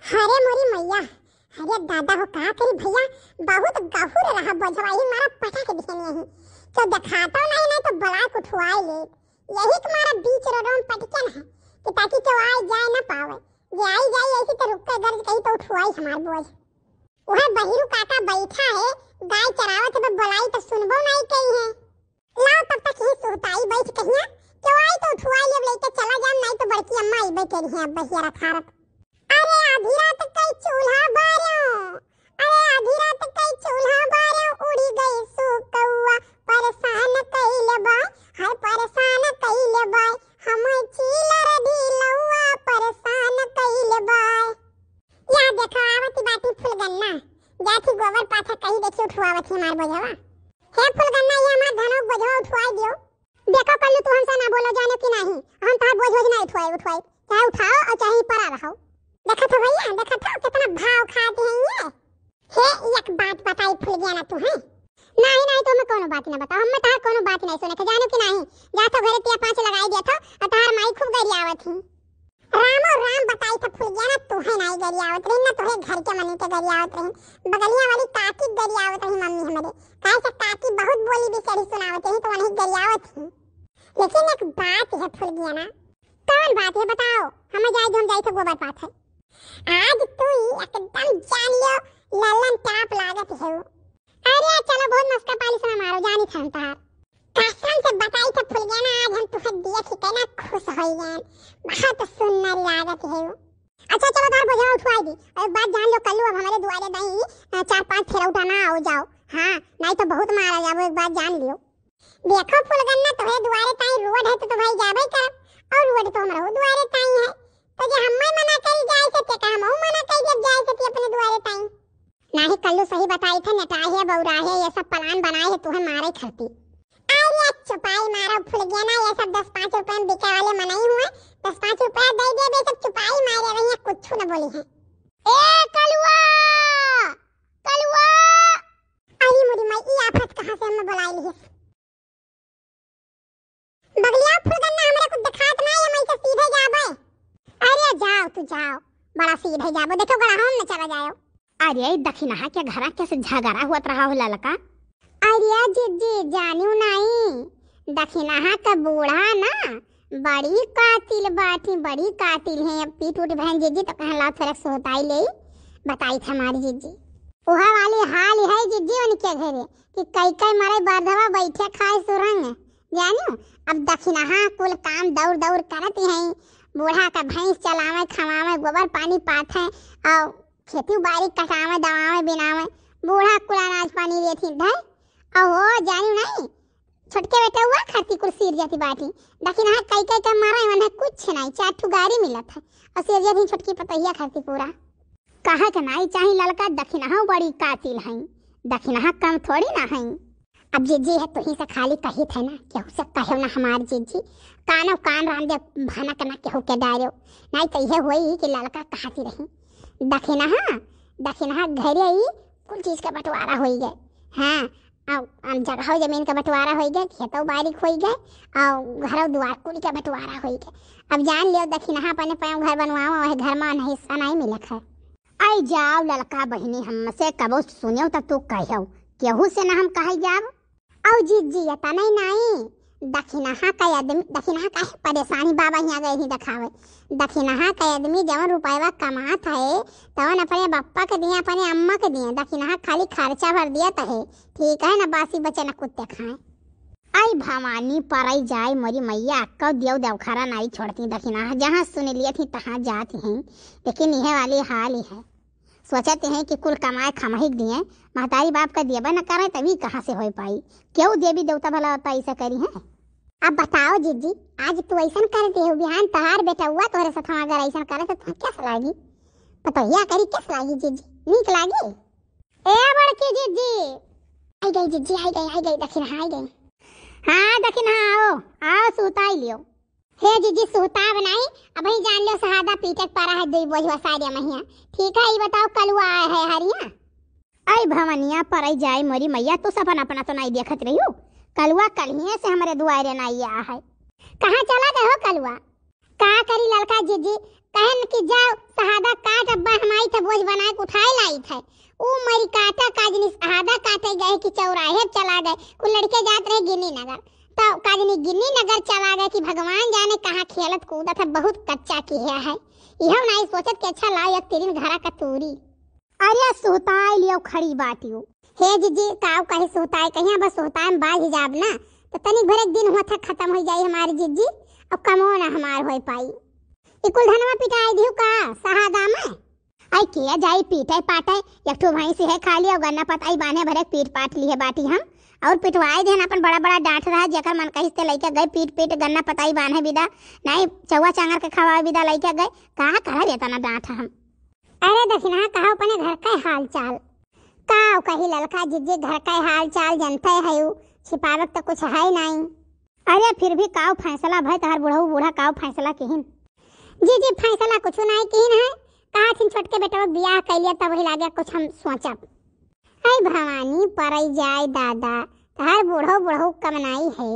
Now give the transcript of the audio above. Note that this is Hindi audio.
हरे मोरी मैया, अरे दादा हो का करी भैया, बहुत गहुर रहा बजवाई मारा पटा के दिखे नहीं तो दिखाता नहीं नहीं तो बला को ठुआई ले। यही तुम्हारा बीच रोड पटकन है कि ताकि तो आए जाए ना पावे, जे आई जाए ऐसी तो रुक के गर्ज कहीं तो ठुआई हमार बोझ। वह बहिरू काका बैठा है गाय चरावत है, बलाई तो सुनबो नहीं कही है। लाओ तब तक ही सुताई बैठ कहिया क्यों आई तो ठुआई ले लेके चला जा, नहीं तो बड़की अम्मा आई बैठे रही है बहिया रखारत। अरे आधी रात कई चूल्हा बारो, अरे आधी रात कई चूल्हा बारो, उड़ी गई सुकौआ परेशान कइले बाय, हर परेशान कइले बाय, हम चीलर ढिलौआ परेशान कइले बाय। या देखो आवती बाटी फुलगन्ना जाती गोबर पाछा कही देखी उठवावत है मार बजवा। हे फुलगन्ना ये हमार धनो बजवा उठवाई दियो। देखो कल्लू तू हमसे ना बोलो जानो कि नहीं, हम तार बोझ नहीं उठवाई चाहे उठाओ और चाहे परा रहो। देखा था भैया, देखा था कितना भाव खाते हैं ये। हे एक बात बताई फुल गया ना तू है? नहीं नहीं तो मैं कोनो बात ना बताओ, हम तार कोनो बात नहीं सुने थे जानो कि नहीं। जा तो घरे तिया 5 लगाई दिया था और तार माई खूब गरियावत थी। रामो राम बताई था फुल गया ना तू है नहीं गरियावत रही ना, तो है घर के मनी के गरियावत रही। बगलिया वाली काकी गरियावत रही मम्मी हमारे, काहे से काकी बहुत बोली भी सड़ी सुनावत रही तो वही गरियावत थी। लेकिन एक बात है फुल गया ना, कौन बात है बताओ? हम जाई तो गोबर पाछ है। आज तू एकदम जान लियो ललन टाप लागत है। अरे चलो बहुत मस्का पाली से मारो जानी था तार कसम से बताई तो फुल गया ना, आज हम तुझे दिए थी कहना खुश हो गए, बहुत सुंदर लागत है। अच्छा चलो तार बजा उठवाई दी और बात जान लो कल्लू अब हमारे दुआरे दही 4-5 फेरा उठाना आओ जाओ, हाँ नहीं तो बहुत मारा जाओ, एक बात जान लियो। देखो फुलगन्ना तुम्हारे दुआरे ताई रोड है तो भाई जाबे कर, और रोड तो हमारे दुआरे ताई है तो जे हम मना करी जाए से ते हम मना करी जब जाए से अपने दुआरे ताई। नाही कल्लू सही बताई था, नटाए है बौरा है ये सब प्लान बनाए है तुम्हें मारे खरती। अरे चुपाई मारो फुल गया ना, ये सब 10-5 रुपए में बिके वाले मनाई हुए, 10-5 रुपए दे दे बे सब चुपाई मारे रही है, कुछ न बोली है। ए कलुआ कलुआ, अरे मुरी माई ई आफत कहां से हम बुलाई ली है? बगलिया फुलगन्ना हमरा को दिखात नहीं है, मैं तो सीधे जाबे। अरे जाओ तू जाओ, बड़ा सीधे जाबो, देखो गड़ा हम न चला जाओ। अरे दखिना के घरा कैसे झगड़ा हुआ रहा हो ललका? अरे जीजी जानू नहीं, दखिना का बूढ़ा ना बड़ी कातिल बाटी, बड़ी कातिल है। अब पीठ उठ बहन जीजी तो कहला फरक सोताई ले बताई था हमारी जीजी। ओहा वाली हाल है जीजी उनके घरे कि कई मारे बाधवा बैठे खाए सुरंग जानू। अब दखिना कुल काम दौड़ दौड़ करती हैं, बूढ़ा का भैंस चलावे खवावे गोबर पानी पाथे और खेती बाड़ी कटावे दवावे बिनावे, बूढ़ा कुल अनाज पानी देती धर और वो जानू नहीं छोटके बेटा हुआ खाती कुल सिर जाती बाटी। लेकिन हाँ कई का मारा मन कुछ नहीं, 4 ठू गाड़ी मिलत है और सिर जाती छोटकी पतैया खाती पूरा। कहा के नहीं चाहे लड़का दखिना बड़ी कातिल है, दखिना कम थोड़ी ना है। अब जीजी है तो ही से खाली कही थे ना केहू से कहो ना हमार जीजी, कानो कान राम दे भनक ना केहू के डारो, नहीं तो यह होई कि लड़का कहती रही दखिना घरे ही कुल चीज का बंटवारा हो गए। हाँ अब जगह जमीन का बंटवारा हो गए, खेतों बाड़ी हो गए और घर द्वार कुल का बंटवारा हो गए। अब जान लियो दखिना अपने पैम घर बनवाओ वह घर में हिस्सा नहीं मिलत है। आई जाओ लड़का बहनी हमसे कबो सुनियो तब तू कहो केहू से ना हम कहे जाब। औ जीजी ये नहीं दखिना का आदमी, दखिना का परेशानी बाबा यहाँ गए ही दिखावे। दखिना का आदमी जब रुपया कमात है तवन अपने बप्पा के दिए अपने अम्मा के दिए, दखिना खाली खर्चा भर दिया तो है ठीक है ना, बासी बचे न कुत्ते खाए। आई भवानी पराई जाए मोरी मैया कौ देव देवखारा नहीं छोड़ती, दखिना जहाँ सुन लिए थी तहाँ जाती हैं। लेकिन यह वाली हाल ही है, सोचते हैं कि कुल कमाए खमहिक दिए, महतारी बाप का देवा न करे तभी कहाँ से हो पाई, क्यों देवी देवता भला होता ऐसा करी है। अब बताओ जीजी आज तू ऐसा करती हो, बिहान तहार बेटा हुआ तोहरे साथ अगर ऐसा करे तो तुम्हें कैसा लागी? पतैया करी कैसा लागी जीजी, नीक लागी? ए बड़की जीजी आई गई, जीजी आई गई दखिना आई गई। हाँ दखिना आओ सुताई लियो। हे जीजी सुता बनाई अब ही जान लो सहादा पीटक पारा है दुई बोझवा सारिया महिया, ठीक है ये बताओ कलुआ आया है हरिया? आई भवनिया पराई जाए मोरी मैया तू सपन अपना तो नहीं देखत रही हो, कलुआ कलिए से हमारे दुआरे नहीं आया है। कहाँ चला गए हो कलुआ? का करी लड़का जीजी कहन कि जाओ शहादा काट अब्बा हमारी बोझ बना के उठाए लाई थे। ओ मरी काटा काजनी आधा काटे गए कि चौराहे चला गए। कुछ लड़के जात रहे गिन्नी नगर, तो काजनी गिन्नी नगर चला गए कि भगवान जाने कहाँ खेलत कूदा था। बहुत कच्चा किया है यह नहीं सोचत कि अच्छा लाओ एक तीन घरा का तूरी। अरे सोहताए लियो खड़ी बाटियो हे जीजी काव कहे सोहताए कहिया बस सोहताए में बाज हिजाब ना तो तनिक भर एक दिन हुआ था खत्म हो जाई हमारी जीजी। अब कमो ना हमार हो पाई इकुल धनवा पिटाई दियो का सहादा में आई किया जाई पीटे पाटे एक ठो भैंस है खा लिया गन्ना पताई बांधे भरे पीट पाट लिए बाटी हम और पिटवाए देन अपन बड़ा बड़ा डांट रहा जेकर मन कहिस ते लइका गए पीट पीट गन्ना पताई बांधे बिदा नहीं चौवा चांगर के खवाए बिदा लइका गए कहां कहां देता ना डांट हम। अरे दक्षिणा कहा अपने घर का हाल चाल काव कही ललका जिज्जे घर का हाल चाल जनते है छिपावक तो कुछ है नहीं। अरे फिर भी काव फैसला भाई तार बुढ़ऊ बूढ़ा काव फैसला किहिन जी जी फैसला कुछ नहीं किहिन है कहा थिन छोटके बेटवा बियाह कैलिया तब ही लागे कुछ हम सोचब। हाय भवानी परई जाए दादा तार बुढ़ऊ बुढ़ऊ कमनाई है